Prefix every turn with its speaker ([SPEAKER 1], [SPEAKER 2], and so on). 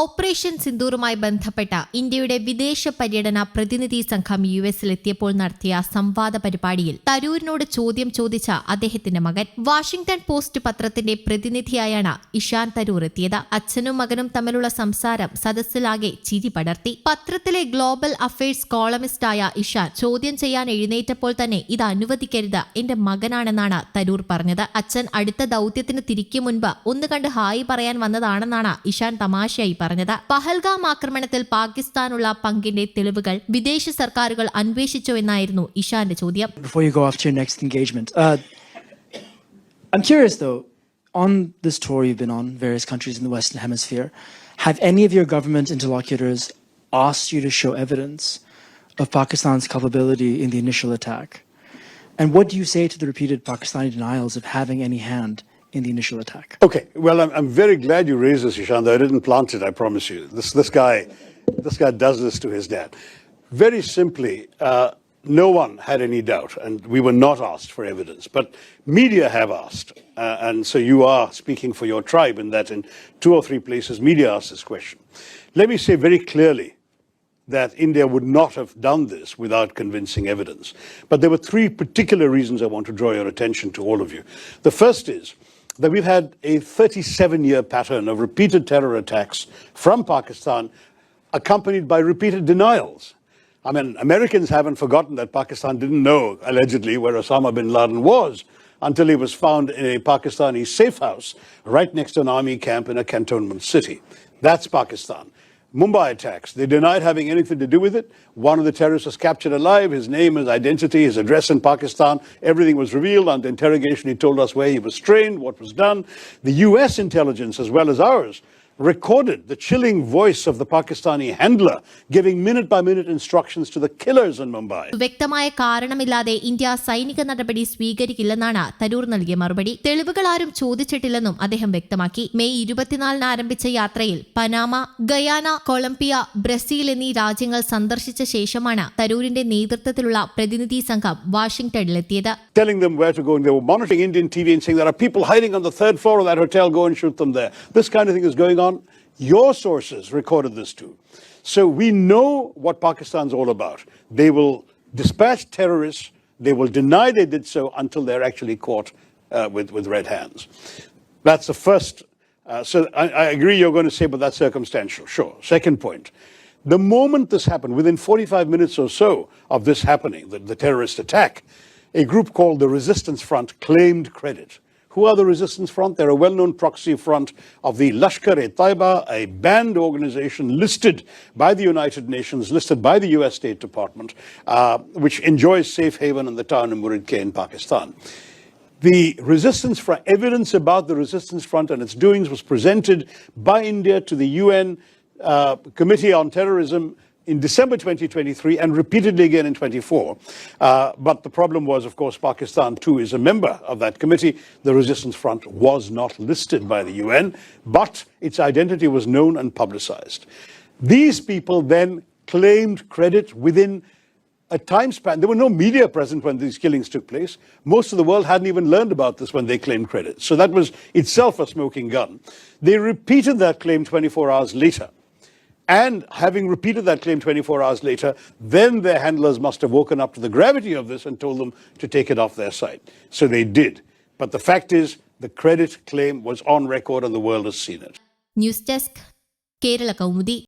[SPEAKER 1] Operation സിന്ദൂറുമായി ബന്ധപ്പെട്ട ഇന്ത്യയുടെ വിദേശ പര്യടന പ്രതിനിധി സംഘം യുഎസിലെത്തിയപ്പോൾ നടത്തിയ സംവാദ പരിപാടിയിൽ തരൂരിനോട് ചോദ്യം ചോദിച്ച അദ്ദേഹത്തിന്റെ മകൻ വാഷിംഗ്ടൺ പോസ്റ്റ് പത്രത്തിന്റെ പ്രതിനിധിയായാണ് ഇഷാൻ തരൂർ എത്തിയത്. അച്ഛനും മകനും തമ്മിലുള്ള സംസാരം സദസ്സിലാകെ ചിരി പടർത്തി. പത്രത്തിലെ ഗ്ലോബൽ അഫയേഴ്സ് കോളമിസ്റ്റായ ഇഷാൻ ചോദ്യം ചെയ്യാൻ എഴുന്നേറ്റപ്പോൾ തന്നെ ഇത് അനുവദിക്കരുത്, എന്റെ മകനാണെന്നാണ് തരൂർ പറഞ്ഞത്. അച്ഛൻ അടുത്ത ദൌത്യത്തിന് തിരിക്കും മുൻപ് ഒന്ന് കണ്ട് ഹായ് പറയാൻ വന്നതാണെന്നാണ് ഇഷാൻ തമാശയായി പറഞ്ഞത്. പഹൽഗാം ആക്രമണത്തിൽ പാകിസ്ഥാനുള്ള പങ്കിന്റെ തെളിവുകൾ വിദേശ സർക്കാരുകൾ അന്വേഷിച്ചോ എന്നായിരുന്നു ഇഷാന്റെ ചോദ്യം.
[SPEAKER 2] Before you go off to your next engagement, I'm curious though, on this tour you've been on, various countries in the Western Hemisphere, have any of your government interlocutors asked you to show evidence of Pakistan's culpability in the initial attack? And what do you say to the repeated Pakistani denials of having any hand in the initial attack?
[SPEAKER 3] Okay, well, I'm very glad you raised this, Ishaan. I didn't plant it, I promise you. This guy does this to his dad. Very simply, no one had any doubt, and we were not asked for evidence. But media have asked, and so you are speaking for your tribe in that in 2 or 3 places media asked this question. Let me say very clearly that India would not have done this without convincing evidence. But there were 3 particular reasons I want to draw your attention to, all of you. The first is that we've had a 37-year pattern of repeated terror attacks from Pakistan, accompanied by repeated denials. I mean, Americans haven't forgotten that Pakistan didn't know, allegedly, where Osama bin Laden was until he was found in a Pakistani safe house right next to an army camp in a cantonment city. That's Pakistan. Mumbai attacks, they denied having anything to do with it. One of the terrorists was captured alive. His name, his identity, his address in Pakistan, everything was revealed. Under interrogation, he told us where he was trained, what was done. The US intelligence, as well as ours, recorded the chilling voice of the Pakistani handler giving minute-by-minute instructions to the killers in Mumbai.
[SPEAKER 1] വ്യക്തമായ കാരണമില്ലാതെ India സൈനിക നടപടി സ്വീകരിക്കില്ലെന്നാണ് തരൂർ നൽകിയ മറുപടി. തെളിവുകൾ ആരും ചോദിച്ചിട്ടില്ലെന്നും അദ്ദേഹം വ്യക്തമാക്കി. മെയ് 24 ആരംഭിച്ച യാത്രയിൽ പനാമ, ഗയാന, കൊളംബിയ, ബ്രസീൽ എന്നീ രാജ്യങ്ങൾ സന്ദർശിച്ച ശേഷമാണ് തരൂരിന്റെ നേതൃത്വത്തിലുള്ള പ്രതിനിധി സംഘം വാഷിംഗ്ടണിലെത്തിയത്.
[SPEAKER 3] Telling them where to go, and they were monitoring Indian TV and saying there are people hiding on the 3rd floor of that hotel, go and shoot them there. This kind of thing is going on. Your sources recorded this too. So we know what Pakistan's all about. They will dispatch terrorists. They will deny they did so until they're actually caught with red hands. That's the first. So I agree you're going to say, but that's circumstantial. Sure. Second point. The moment this happened, within 45 minutes or so of this happening, the terrorist attack, a group called the Resistance Front claimed credit. Who are the Resistance Front? They're a well-known proxy front of the Lashkar-e-Taiba, a banned organization listed by the United Nations, listed by the US State Department, which enjoys safe haven in the town of Muridke in Pakistan. The Resistance Front, evidence about the Resistance Front and its doings was presented by India to the UN Committee on Terrorism in December 2023 and repeatedly again in 24. But the problem was, of course, Pakistan too is a member of that committee. The Resistance Front was not listed by the UN, but its identity was known and publicized. These people then claimed credit within a time span. There were no media present when these killings took place. Most of the world hadn't even learned about this when they claimed credit. So that was itself a smoking gun. They repeated that claim 24 hours later. And having repeated that claim 24 hours later, then their handlers must have woken up to the gravity of this and told them to take it off their site. So they did. But the fact is, the credit claim was on record and the world has seen it.
[SPEAKER 1] News desk, Kerala Kaumudi.